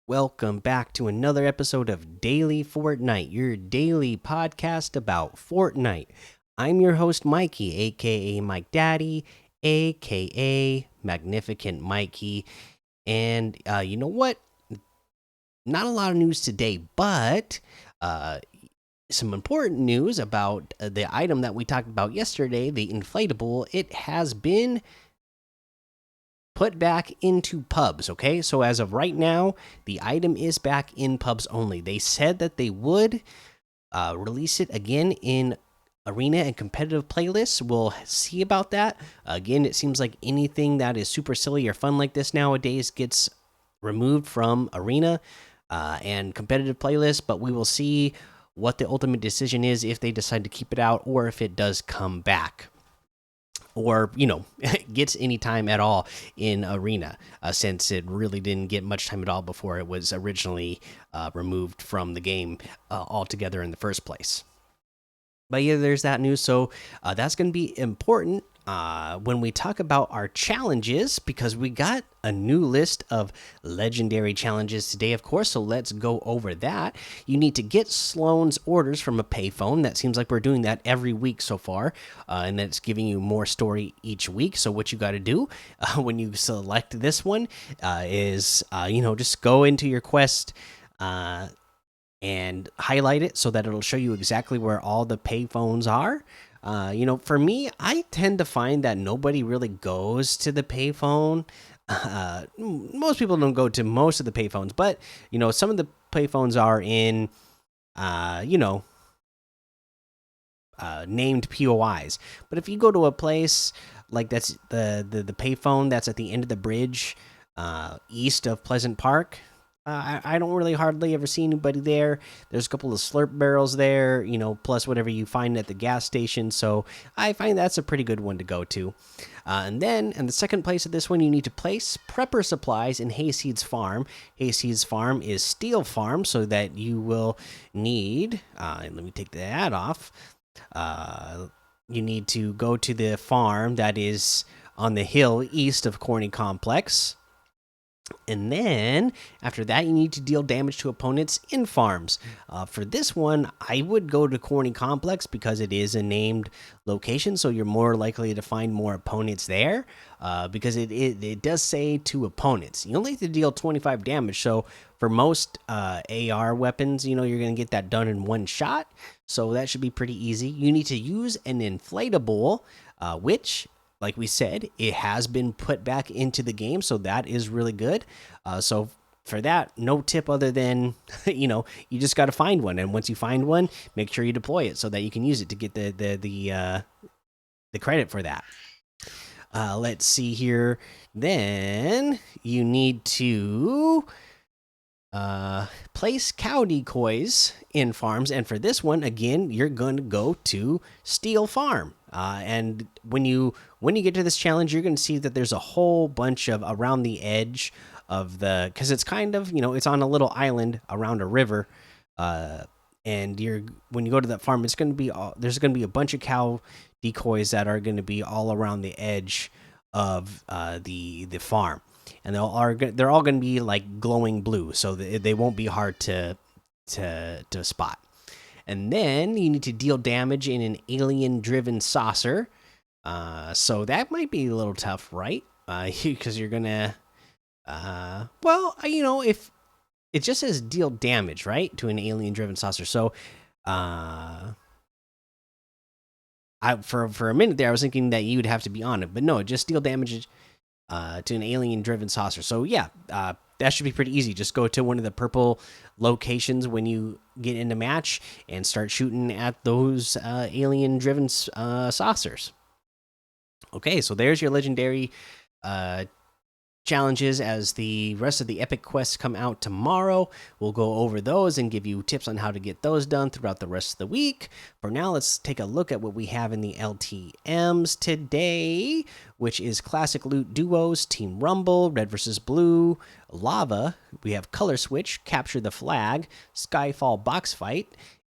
Welcome back to another episode of Daily Fortnite, your daily podcast about Fortnite. I'm your host, Mikey, aka Mike Daddy, aka Magnificent Mikey. And you know what? Not a lot of news today, but uh, some important news about the item that we talked about yesterday, the inflatable. It has been put back into pubs. Okay, so as of right now, the item is back in pubs only. They said that they would release it again in arena and competitive playlists. We'll see about that. Again, it seems like anything that is super silly or fun like this nowadays gets removed from arena and competitive playlists, but we will see what the ultimate decision is, if they decide to keep it out or if it does come back, or gets any time at all in arena, since it really didn't get much time at all before it was originally removed from the game altogether in the first place. But yeah, there's that news. So that's going to be important when we talk about our challenges, because we got a new list of legendary challenges today, of course. So let's go over that. You need to get Sloan's Orders from a payphone. That seems like we're doing that every week so far, and that's giving you more story each week. So what you got to do when you select this one is just go into your quest and highlight it so that it'll show you exactly where all the payphones are. For me, I tend to find that nobody really goes to the payphone. Most people don't go to most of the payphones, but some of the payphones are in, named POIs. But if you go to a place like that's the payphone that's at the end of the bridge, east of Pleasant Park, I don't really hardly ever see anybody there. There's a couple of slurp barrels there, plus whatever you find at the gas station. So I find that's a pretty good one to go to. And then in the second place of this one, you need to place prepper supplies in Hayseed's farm. Hayseed's farm is steel farm, so that you will need. Let me take the ad off. You need to go to the farm that is on the hill east of Corny Complex. And then after that, you need to deal damage to opponents in farms. For this one, I would go to Corny Complex because it is a named location, so you're more likely to find more opponents there. Because it does say to opponents, you only have to deal 25 damage. So for most AR weapons, you're going to get that done in one shot. So that should be pretty easy. You need to use an inflatable, which, like we said, it has been put back into the game, so that is really good. So for that, no tip other than you just got to find one, and once you find one, make sure you deploy it so that you can use it to get the credit for that. Let's see here. Then you need to place cow decoys in farms, and for this one, again, you're going to go to Steel Farm. And when you get to this challenge, you're going to see that there's a whole bunch of around the edge of the, because it's kind of it's on a little island around a river, and when you go to that farm, it's going to be there's going to be a bunch of cow decoys that are going to be all around the edge of the farm, and they're all going to be like glowing blue, so they won't be hard to spot. And then you need to deal damage in an alien-driven saucer. So that might be a little tough, right? Because you're gonna, if it just says deal damage, right, to an alien-driven saucer. So, for a minute there, I was thinking that you'd have to be on it, but no, just deal damage to an alien-driven saucer. So yeah, that should be pretty easy. Just go to one of the purple locations when you get into match and start shooting at those alien-driven saucers. Okay, so there's your legendary challenges. As the rest of the epic quests come out tomorrow, we'll go over those and give you tips on how to get those done throughout the rest of the week. For now, let's take a look at what we have in the LTMs today, which is classic loot duos, Team Rumble, red versus blue, lava. We have color switch, capture the flag, skyfall box fight,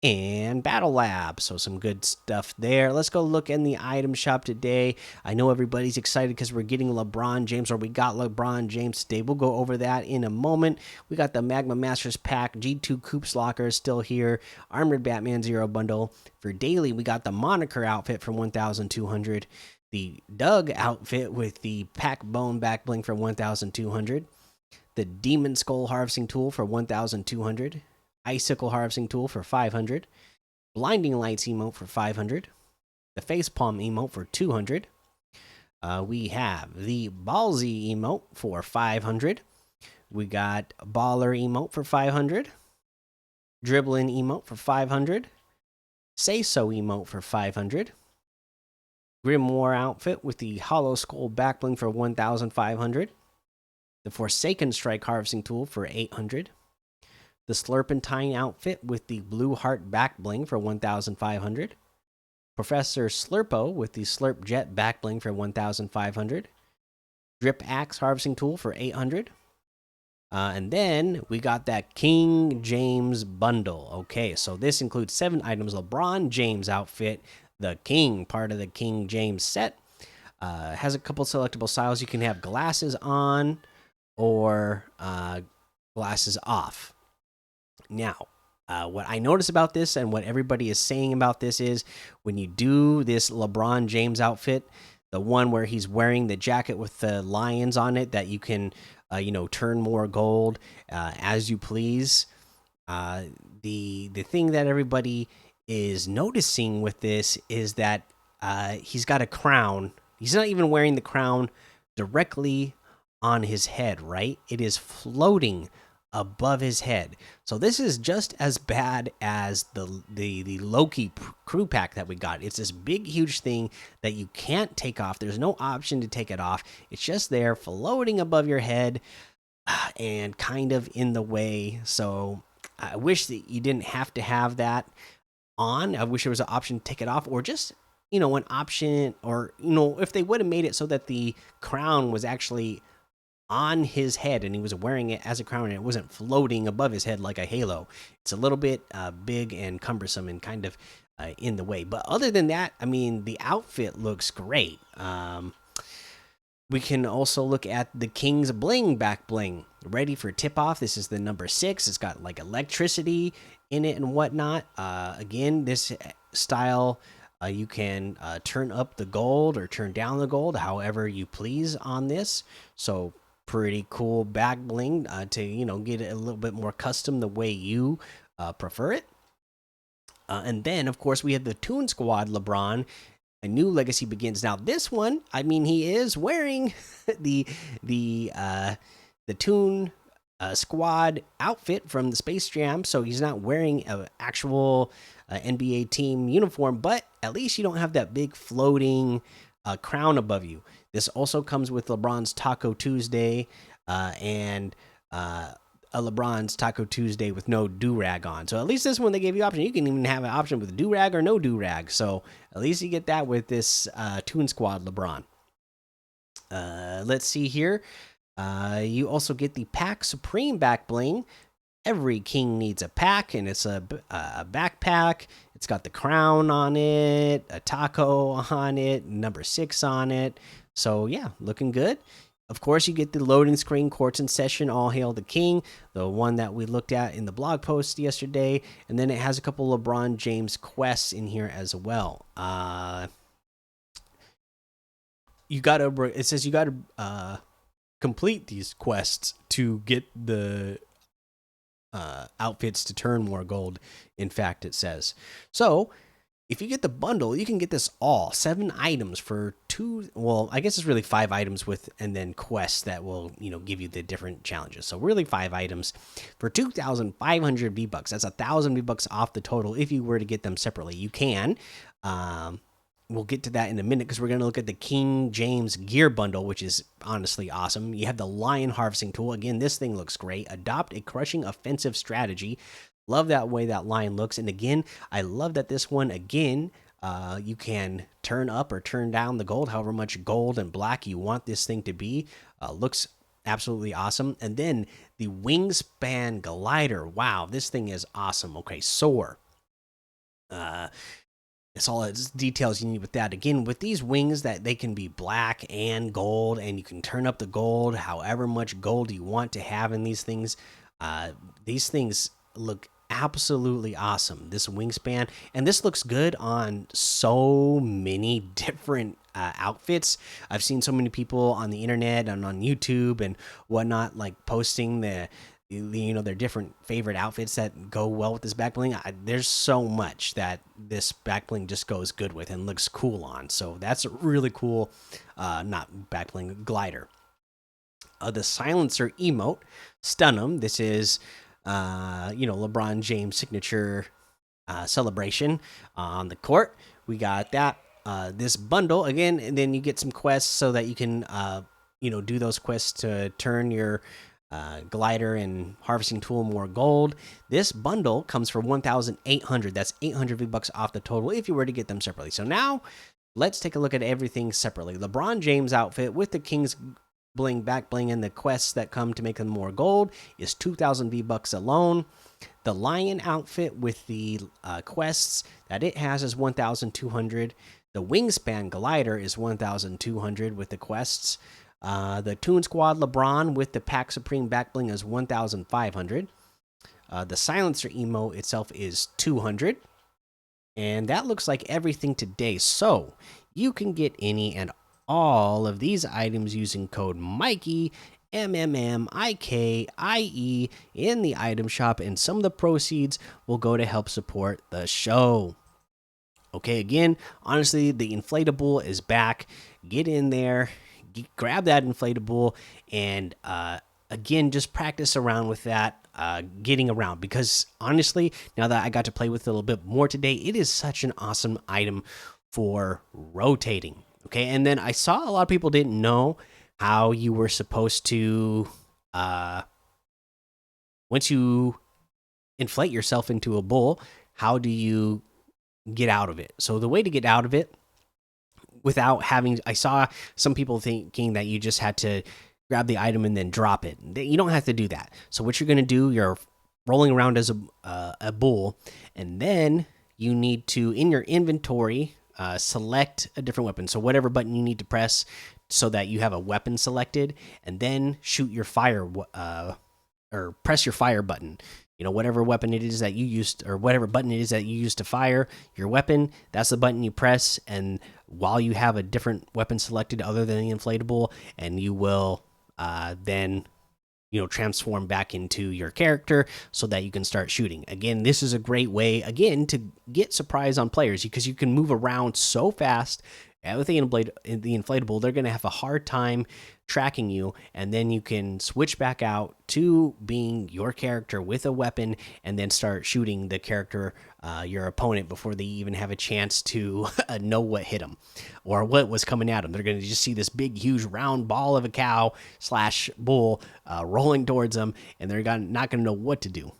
and Battle Lab. So some good stuff there. Let's go look in the item shop today. I know everybody's excited because we're getting LeBron James, or we got LeBron James today. We'll go over that in a moment. We got the Magma Masters pack. G2 Coops Locker is still here. Armored Batman Zero bundle. For daily, we got the Moniker outfit from 1,200. The Doug outfit with the Pack Bone back bling for 1,200. The Demon Skull harvesting tool for 1,200. Icicle harvesting tool for 500. Blinding Lights emote for 500. The Facepalm emote for 200. We have the Ballsy emote for 500. We got Baller emote for 500. Dribbling emote for 500. Say So emote for 500. Grimoire outfit with the Hollow Skull backbling for 1,500. The Forsaken Strike harvesting tool for 800. The Slurpentine outfit with the Blue Heart back bling for 1,500. Professor Slurpo with the Slurp Jet back bling for 1,500. Drip Axe harvesting tool for 800. And then we got that King James bundle. Okay, so this includes 7 items. LeBron James outfit, the King, part of the King James set. Has a couple selectable styles. You can have glasses on or glasses off. Now, what I notice about this and what everybody is saying about this is when you do this LeBron James outfit, the one where he's wearing the jacket with the lions on it that you can, turn more gold as you please. The thing that everybody is noticing with this is that he's got a crown. He's not even wearing the crown directly on his head, right? It is floating above his head. So this is just as bad as the Loki crew pack that we got. It's this big huge thing that you can't take off. There's no option to take it off. It's just there floating above your head and kind of in the way. So I wish that you didn't have to have that on. I wish there was an option to take it off, or just an option, or if they would have made it so that the crown was actually on his head and he was wearing it as a crown and it wasn't floating above his head like a halo. It's a little bit big and cumbersome and kind of in the way. But other than that, I mean, the outfit looks great. We can also look at the King's Bling back bling, ready for tip off. This is the number 6. It's got like electricity in it and whatnot. Again, this style, you can turn up the gold or turn down the gold however you please on this. So pretty cool back bling to get it a little bit more custom the way you prefer it. And then of course we have the Toon Squad LeBron. A new legacy begins. Now this one, I mean, he is wearing the Toon Squad outfit from the Space Jam, so he's not wearing an actual NBA team uniform, but at least you don't have that big floating crown above you. This also comes with LeBron's Taco Tuesday and a LeBron's Taco Tuesday with no do-rag on. So at least this one they gave you option. You can even have an option with do-rag or no do-rag. So at least you get that with this Toon Squad LeBron. Let's see here. You also get the Pack Supreme back bling. Every king needs a pack, and it's a backpack. It's got the crown on it, a taco on it, number 6 on it. So yeah, looking good. Of course, you get the loading screen, Courts in Session, All Hail the King, the one that we looked at in the blog post yesterday. And then it has a couple LeBron James quests in here as well. It says you gotta complete these quests to get the outfits to turn more gold. In fact, it says so. If you get the bundle, you can get this all 7 items for 2. Well, I guess it's really 5 items with, and then quests that will, give you the different challenges. So really 5 items for 2,500 V bucks. That's 1,000 V bucks off the total. If you were to get them separately, you can. We'll get to that in a minute because we're going to look at the King James gear bundle, which is honestly awesome. You have the lion harvesting tool. Again, this thing looks great. Adopt a crushing offensive strategy. Love that way that lion looks. And again, I love that this one, again, you can turn up or turn down the gold, however much gold and black you want this thing to be. Looks absolutely awesome. And then the Wingspan glider. Wow, this thing is awesome. Okay, soar. Uh, it's all its details you need with that. Again, with these wings, that they can be black and gold, and you can turn up the gold however much gold you want to have in these things. These things look absolutely awesome. This wingspan, and this looks good on so many different outfits. I've seen so many people on the internet and on YouTube and whatnot, like posting their different favorite outfits that go well with this back bling. There's so much that this back bling just goes good with and looks cool on. So that's a really cool, not back bling, glider. The silencer emote, stun 'em. This is LeBron James signature celebration on the court. We got that. This bundle again, and then you get some quests so that you can do those quests to turn your glider and harvesting tool more gold. This bundle comes for 1,800. That's 800 V-bucks off the total if you were to get them separately. So now let's take a look at everything separately. LeBron James outfit with the King's bling, back bling, and the quests that come to make them more gold is 2,000 V-bucks alone. The lion outfit with the quests that it has is 1,200. The wingspan glider is 1,200 with the quests. The Toon Squad LeBron with the Pack Supreme back bling is 1,500. The silencer emo itself is 200. And that looks like everything today. So you can get any and all of these items using code Mikey, MMMIKIE, in the item shop, and some of the proceeds will go to help support the show. Okay, again, honestly, the inflatable is back. Get in there, grab that inflatable, and again, just practice around with that. Getting around, because honestly, now that I got to play with it a little bit more today, it is such an awesome item for rotating. Okay, and then I saw a lot of people didn't know how you were supposed to once you inflate yourself into a bull, how do you get out of it? So the way to get out of it without having, I saw some people thinking that you just had to grab the item and then drop it. You don't have to do that. So what you're going to do, you're rolling around as a bull, and then you need to, in your inventory, select a different weapon. So whatever button you need to press so that you have a weapon selected, and then shoot your fire or press your fire button. Whatever weapon it is that you used, or whatever button it is that you use to fire your weapon, that's the button you press. And while you have a different weapon selected other than the inflatable, and you will then transform back into your character so that you can start shooting. Again, this is a great way, again, to get surprise on players, because you can move around so fast. With the inflatable, they're going to have a hard time tracking you, and then you can switch back out to being your character with a weapon and then start shooting the character, your opponent, before they even have a chance to know what hit them or what was coming at them. They're going to just see this big, huge, round ball of a cow / bull rolling towards them, and they're not going to know what to do.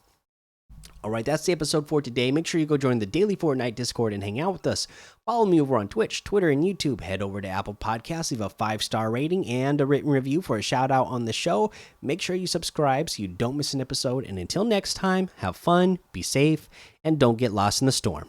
All right, that's the episode for today. Make sure you go join the Daily Fortnite Discord and hang out with us. Follow me over on Twitch, Twitter, and YouTube. Head over to Apple Podcasts, leave a 5-star rating and a written review for a shout out on the show. Make sure you subscribe so you don't miss an episode. And until next time, have fun, be safe, and don't get lost in the storm.